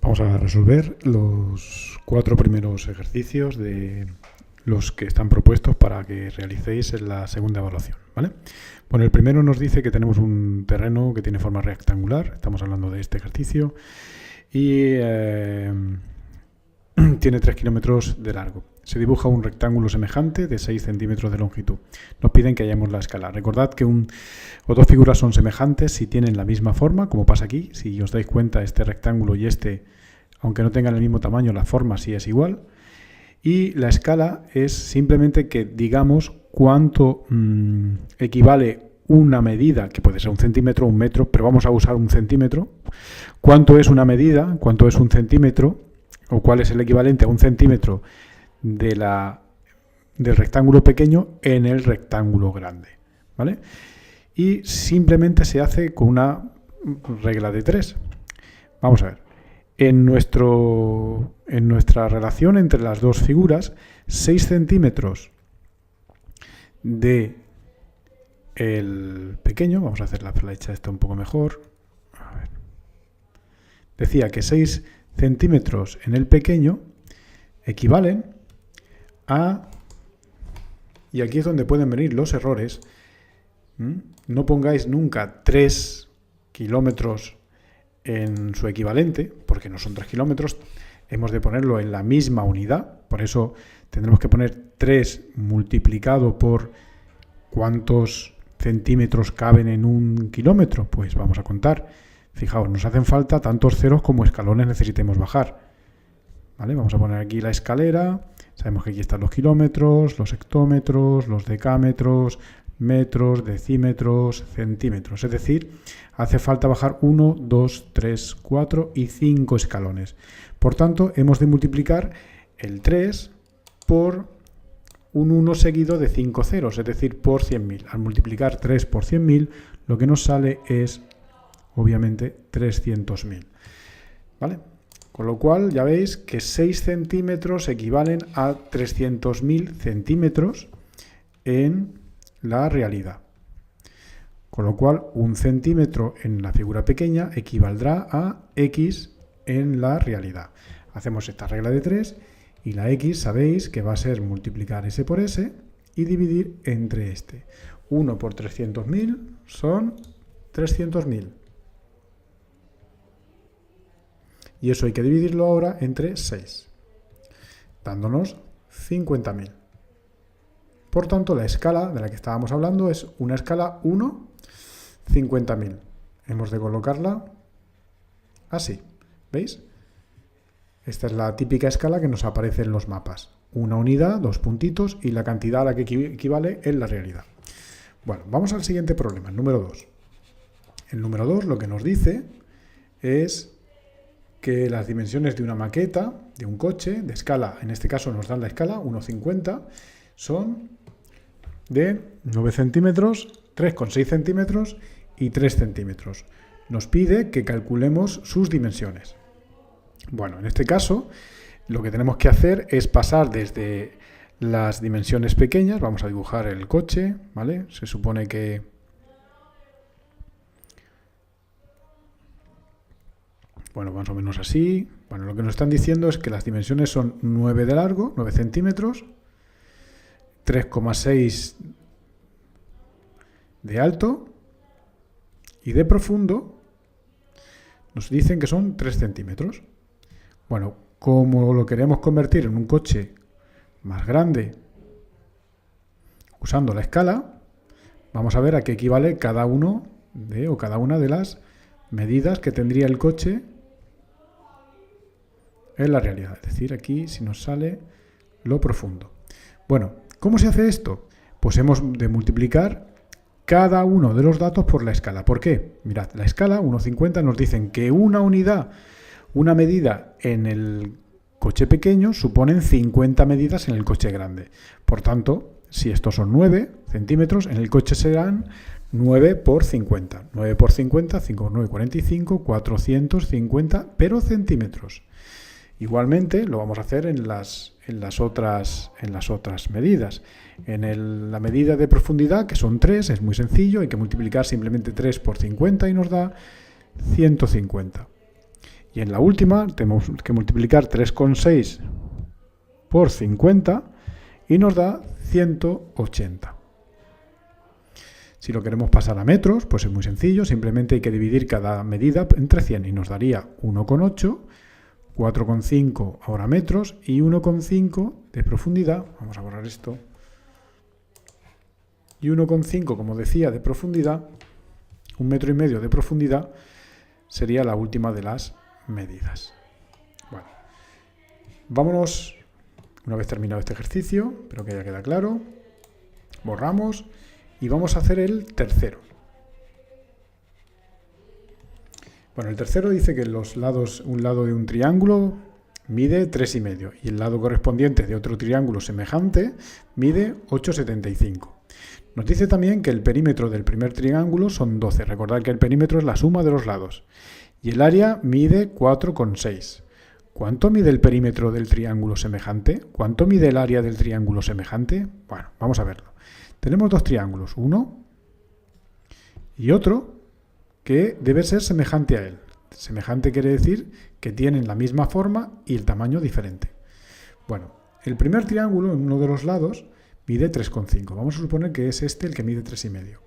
Vamos a resolver los 4 primeros ejercicios de los que están propuestos para que realicéis en la segunda evaluación, ¿vale? Bueno, el primero nos dice que tenemos un terreno que tiene forma rectangular, estamos hablando de este ejercicio, y tiene 3 kilómetros de largo. Se dibuja un rectángulo semejante de 6 centímetros de longitud. Nos piden que hallemos la escala. Recordad que dos figuras son semejantes si tienen la misma forma, como pasa aquí. Si os dais cuenta, este rectángulo y este, aunque no tengan el mismo tamaño, la forma sí es igual. Y la escala es simplemente que digamos cuánto equivale una medida, que puede ser 1 centímetro o 1 metro, pero vamos a usar 1 centímetro. ¿Cuánto es una medida? ¿Cuánto es 1 centímetro? ¿O cuál es el equivalente a 1 centímetro del rectángulo pequeño en el rectángulo grande, ¿vale? Y simplemente se hace con una regla de 3. Vamos a ver. En nuestra relación entre las dos figuras, 6 centímetros de el pequeño, vamos a hacer la flecha esta un poco mejor. A ver. Decía que 6 centímetros en el pequeño equivalen a, y aquí es donde pueden venir los errores, no pongáis nunca 3 kilómetros en su equivalente, porque no son 3 kilómetros, hemos de ponerlo en la misma unidad, por eso tendremos que poner 3 multiplicado por cuántos centímetros caben en 1 kilómetro, pues vamos a contar. Fijaos, nos hacen falta tantos ceros como escalones necesitemos bajar. ¿Vale? Vamos a poner aquí la escalera. Sabemos que aquí están los kilómetros, los hectómetros, los decámetros, metros, decímetros, centímetros. Es decir, hace falta bajar 1, 2, 3, 4 y 5 escalones. Por tanto, hemos de multiplicar el 3 por un 1 seguido de 5 ceros, es decir, por 100.000. Al multiplicar 3 por 100.000, lo que nos sale es, obviamente, 300.000. ¿Vale? Con lo cual, ya veis que 6 centímetros equivalen a 300.000 centímetros en la realidad. Con lo cual, 1 centímetro en la figura pequeña equivaldrá a X en la realidad. Hacemos esta regla de 3 y la X sabéis que va a ser multiplicar S por S y dividir entre este. 1 por 300.000 son 300.000. Y eso hay que dividirlo ahora entre 6, dándonos 50.000. Por tanto, la escala de la que estábamos hablando es una escala 1, 50.000. Hemos de colocarla así, ¿veis? Esta es la típica escala que nos aparece en los mapas. Una unidad, 2 puntitos y la cantidad a la que equivale en la realidad. Bueno, vamos al siguiente problema, el número 2. El número 2 lo que nos dice es que las dimensiones de una maqueta, de un coche, de escala, en este caso nos dan la escala, 1,50, son de 9 centímetros, 3,6 centímetros y 3 centímetros. Nos pide que calculemos sus dimensiones. Bueno, en este caso, lo que tenemos que hacer es pasar desde las dimensiones pequeñas, vamos a dibujar el coche, ¿vale? Se supone que bueno, más o menos así. Bueno, lo que nos están diciendo es que las dimensiones son 9 de largo, 9 centímetros, 3,6 de alto y de profundo nos dicen que son 3 centímetros. Bueno, como lo queremos convertir en un coche más grande usando la escala, vamos a ver a qué equivale cada una de las medidas que tendría el coche en la realidad. Es decir, aquí si nos sale lo profundo. Bueno, ¿cómo se hace esto? Pues hemos de multiplicar cada uno de los datos por la escala. ¿Por qué? Mirad, la escala 1,50 nos dicen que una unidad, una medida en el coche pequeño suponen 50 medidas en el coche grande. Por tanto, si estos son 9 centímetros, en el coche serán 9 por 50. 9 por 50, 5 por 9, 45, 450, pero centímetros. Igualmente lo vamos a hacer en las otras medidas. En la medida de profundidad, que son 3, es muy sencillo, hay que multiplicar simplemente 3 por 50 y nos da 150. Y en la última tenemos que multiplicar 3,6 por 50 y nos da 180. Si lo queremos pasar a metros, pues es muy sencillo, simplemente hay que dividir cada medida entre 100 y nos daría 1,8, 4,5 ahora metros y 1,5 de profundidad. Vamos a borrar esto. Y 1,5, como decía, de profundidad, 1,5 metros de profundidad, sería la última de las medidas. Bueno, vámonos, una vez terminado este ejercicio, espero que ya queda claro, borramos y vamos a hacer el tercero. Bueno, el tercero dice que los lados, un lado de un triángulo mide 3,5 y el lado correspondiente de otro triángulo semejante mide 8,75. Nos dice también que el perímetro del primer triángulo son 12. Recordad que el perímetro es la suma de los lados. Y el área mide 4,6. ¿Cuánto mide el perímetro del triángulo semejante? ¿Cuánto mide el área del triángulo semejante? Bueno, vamos a verlo. Tenemos dos triángulos, uno y otro, que debe ser semejante a él. Semejante quiere decir que tienen la misma forma y el tamaño diferente. Bueno, el primer triángulo en uno de los lados mide 3,5. Vamos a suponer que es este el que mide 3,5.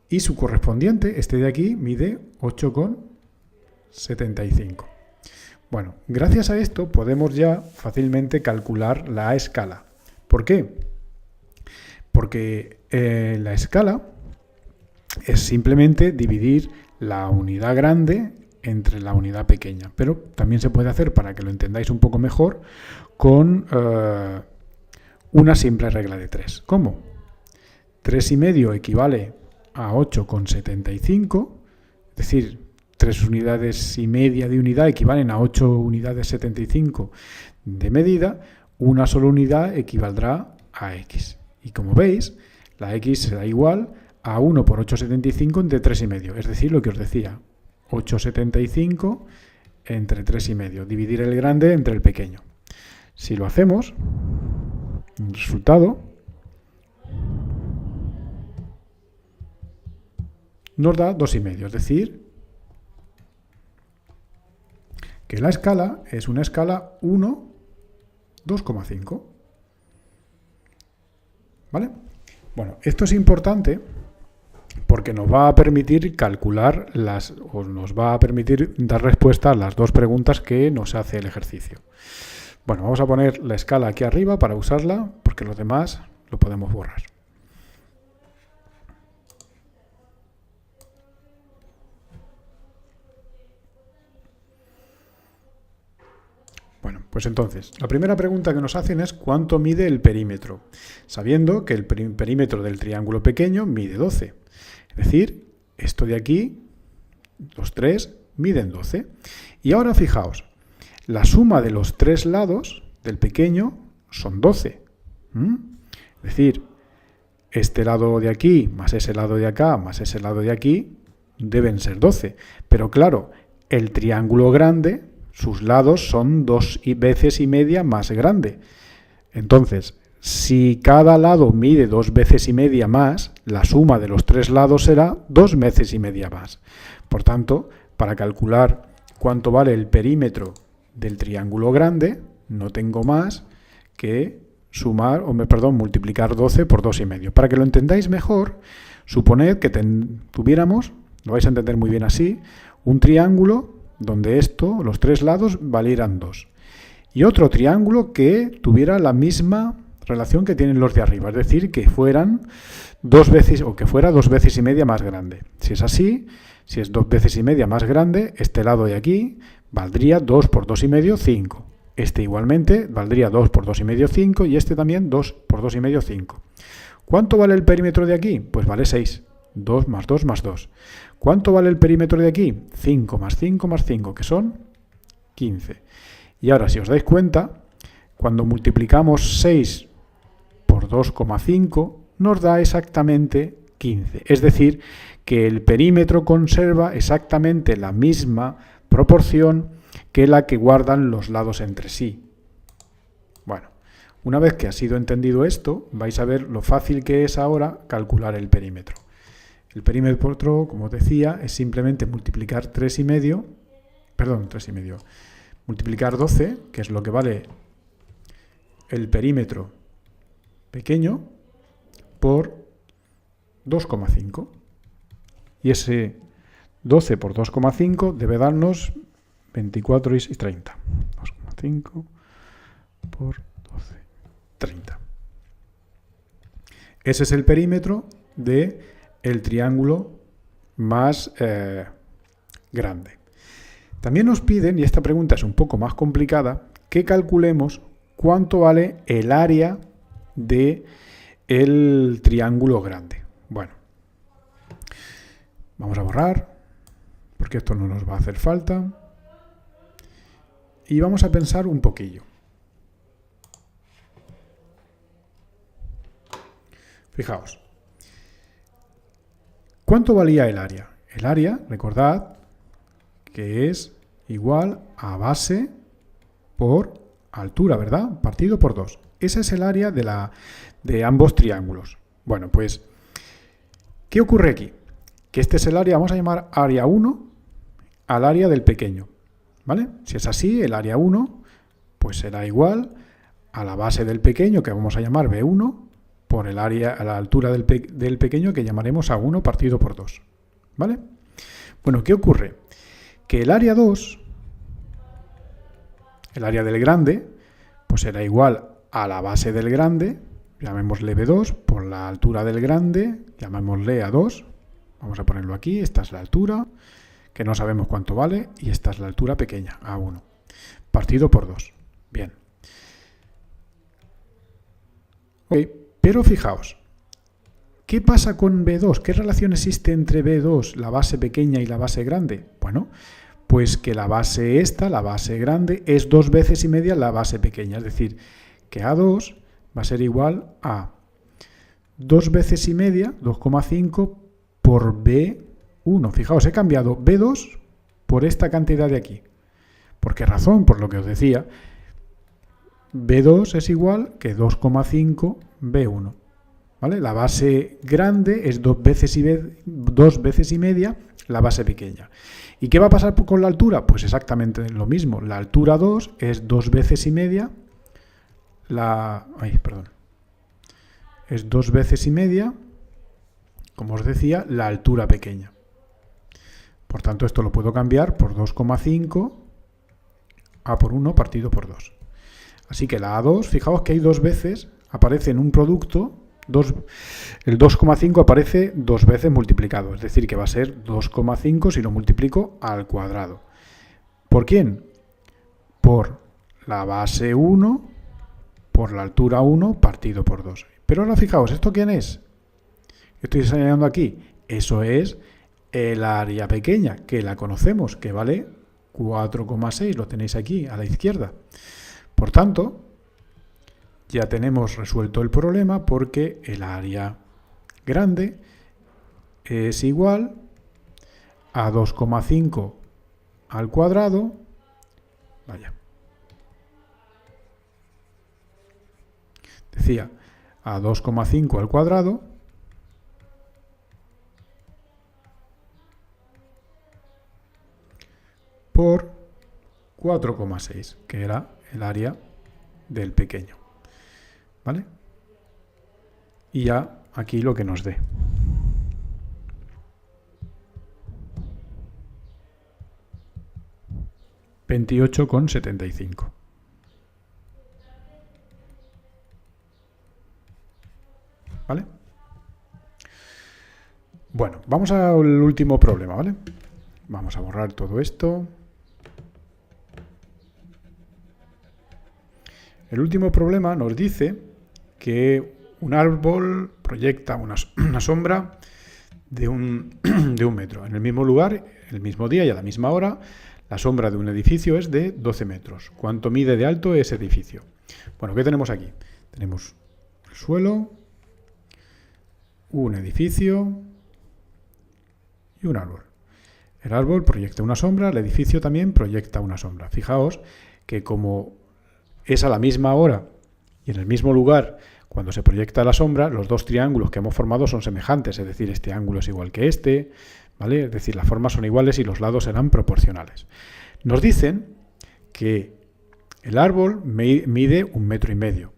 Y su correspondiente, este de aquí, mide 8,75. Bueno, gracias a esto podemos ya fácilmente calcular la escala. ¿Por qué? Porque la escala es simplemente dividir la unidad grande entre la unidad pequeña. Pero también se puede hacer, para que lo entendáis un poco mejor, con una simple regla de 3. ¿Cómo? 3,5 equivale a 8,75, es decir, 3 unidades y media de unidad equivalen a 8 unidades 75 de medida, una sola unidad equivaldrá a x. Y como veis, la x será igual a 1 por 8,75 entre 3,5, es decir, lo que os decía, 8,75 entre 3,5, dividir el grande entre el pequeño. Si lo hacemos, el resultado nos da 2,5, es decir, que la escala es una escala 1, 2,5. ¿Vale? Bueno, esto es importante porque nos va a permitir calcular nos va a permitir dar respuesta a las dos preguntas que nos hace el ejercicio. Bueno, vamos a poner la escala aquí arriba para usarla, porque los demás lo podemos borrar. Bueno, pues entonces, la primera pregunta que nos hacen es ¿cuánto mide el perímetro? Sabiendo que el perímetro del triángulo pequeño mide 12. Es decir, esto de aquí, los tres, miden 12. Y ahora fijaos, la suma de los tres lados del pequeño son 12. Es decir, este lado de aquí, más ese lado de acá, más ese lado de aquí, deben ser 12. Pero claro, el triángulo grande, sus lados son 2 veces y media más grande. Entonces, si cada lado mide 2 veces y media más, la suma de los tres lados será 2 veces y media más. Por tanto, para calcular cuánto vale el perímetro del triángulo grande, no tengo más que multiplicar 12 por 2,5. Para que lo entendáis mejor, suponed que tuviéramos, lo vais a entender muy bien así, un triángulo donde los tres lados valieran 2. Y otro triángulo que tuviera la misma relación que tienen los de arriba, es decir, que fueran 2 veces o que fuera 2 veces y media más grande. Si es así, si es 2 veces y media más grande, este lado de aquí valdría 2 por 2,5, 5. Este igualmente valdría 2 por 2,5, 5 y este también 2 por 2,5, 5. ¿Cuánto vale el perímetro de aquí? Pues vale 6. 2 más 2 más 2. ¿Cuánto vale el perímetro de aquí? 5 más 5 más 5, que son 15. Y ahora, si os dais cuenta, cuando multiplicamos 6 por 2,5, nos da exactamente 15. Es decir, que el perímetro conserva exactamente la misma proporción que la que guardan los lados entre sí. Bueno, una vez que ha sido entendido esto, vais a ver lo fácil que es ahora calcular el perímetro. El perímetro, como os decía, es simplemente multiplicar 3,5 perdón, 3,5. Multiplicar 12, que es lo que vale el perímetro pequeño, por 2,5. Y ese 12 por 2,5 debe darnos 24 y 30. 2,5 por 12, 30. Ese es el perímetro del triángulo más grande. También nos piden, y esta pregunta es un poco más complicada, que calculemos cuánto vale el área del triángulo grande. Bueno, vamos a borrar, porque esto no nos va a hacer falta. Y vamos a pensar un poquillo. Fijaos, ¿cuánto valía el área? El área, recordad, que es igual a base por altura, ¿verdad? Partido por 2. Ese es el área de ambos triángulos. Bueno, pues, ¿qué ocurre aquí? Que este es el área, vamos a llamar área 1 al área del pequeño, ¿vale? Si es así, el área 1 pues será igual a la base del pequeño, que vamos a llamar B1, por el área a la altura del pequeño, que llamaremos A1 partido por 2, ¿vale? Bueno, ¿qué ocurre? Que el área 2, el área del grande, pues será igual a la base del grande, llamémosle B2, por la altura del grande, llamémosle A2, vamos a ponerlo aquí, esta es la altura, que no sabemos cuánto vale, y esta es la altura pequeña, A1, partido por 2. Bien. Ok, pero fijaos, ¿qué pasa con B2? ¿Qué relación existe entre B2, la base pequeña, y la base grande? Bueno, pues que la base esta, la base grande, es 2 veces y media la base pequeña. Es decir, que A2 va a ser igual a 2 veces y media, 2,5 por B1. Fijaos, he cambiado B2 por esta cantidad de aquí. ¿Por qué razón? Por lo que os decía. B2 es igual que 2,5 B1. ¿Vale? La base grande es 2 veces y media la base pequeña. ¿Y qué va a pasar con la altura? Pues exactamente lo mismo. La altura 2 es 2 veces y media es 2 veces y media, como os decía, la altura pequeña. Por tanto, esto lo puedo cambiar por 2,5 A por 1 partido por 2. Así que la A2, fijaos que hay 2 veces, aparece en un producto, el 2,5 aparece 2 veces multiplicado, es decir, que va a ser 2,5 si lo multiplico al cuadrado. ¿Por quién? Por la base 1, por la altura 1 partido por 2. Pero ahora fijaos, ¿esto quién es? Estoy señalando aquí. Eso es el área pequeña, que la conocemos, que vale 4,6, lo tenéis aquí a la izquierda. Por tanto, ya tenemos resuelto el problema porque el área grande es igual a 2,5 al cuadrado, decía, a 2,5 al cuadrado por 4,6, que era el área del pequeño. ¿Vale? Y ya aquí lo que nos dé. $28,75. ¿Vale? Bueno, vamos al último problema, ¿vale? Vamos a borrar todo esto. El último problema nos dice que un árbol proyecta una sombra de un metro. En el mismo lugar, el mismo día y a la misma hora, la sombra de un edificio es de 12 metros. ¿Cuánto mide de alto ese edificio? Bueno, ¿qué tenemos aquí? Tenemos el suelo, un edificio y un árbol. El árbol proyecta una sombra, el edificio también proyecta una sombra. Fijaos que como es a la misma hora y en el mismo lugar cuando se proyecta la sombra, los dos triángulos que hemos formado son semejantes, es decir, este ángulo es igual que este, ¿vale? Es decir, las formas son iguales y los lados serán proporcionales. Nos dicen que el árbol mide 1,5 metros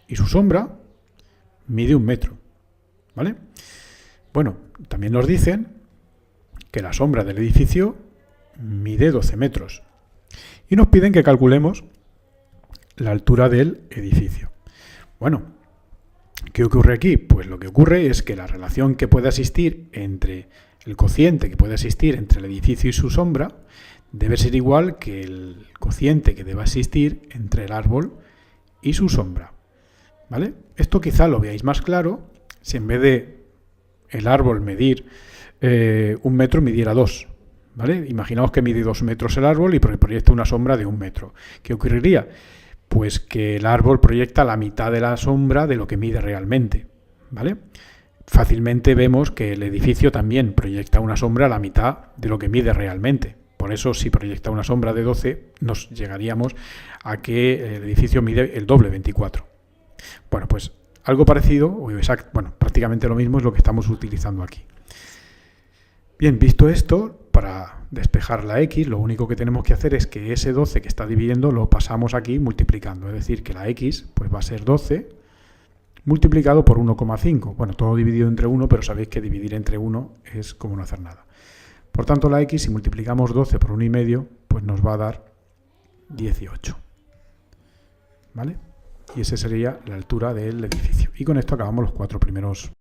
y su sombra mide 1 metro, ¿vale? Bueno, también nos dicen que la sombra del edificio mide 12 metros y nos piden que calculemos la altura del edificio. Bueno, ¿qué ocurre aquí? Pues lo que ocurre es que la relación que puede existir entre el cociente que puede existir entre el edificio y su sombra debe ser igual que el cociente que deba existir entre el árbol y su sombra, ¿vale? Esto quizá lo veáis más claro si en vez de el árbol medir 1 metro midiera 2, ¿vale? Imaginaos que mide 2 metros el árbol y proyecta una sombra de 1 metro. ¿Qué ocurriría? Pues que el árbol proyecta la mitad de la sombra de lo que mide realmente, ¿vale? Fácilmente vemos que el edificio también proyecta una sombra a la mitad de lo que mide realmente. Por eso, si proyecta una sombra de 12, nos llegaríamos a que el edificio mide el doble, 24. Bueno, pues algo parecido, bueno, prácticamente lo mismo es lo que estamos utilizando aquí. Bien, visto esto, para despejar la x, lo único que tenemos que hacer es que ese 12 que está dividiendo lo pasamos aquí multiplicando. Es decir, que la x pues va a ser 12 multiplicado por 1,5. Bueno, todo dividido entre 1, pero sabéis que dividir entre 1 es como no hacer nada. Por tanto, la x, si multiplicamos 12 por 1,5, pues nos va a dar 18. ¿Vale? Y esa sería la altura del edificio. Y con esto acabamos los 4 primeros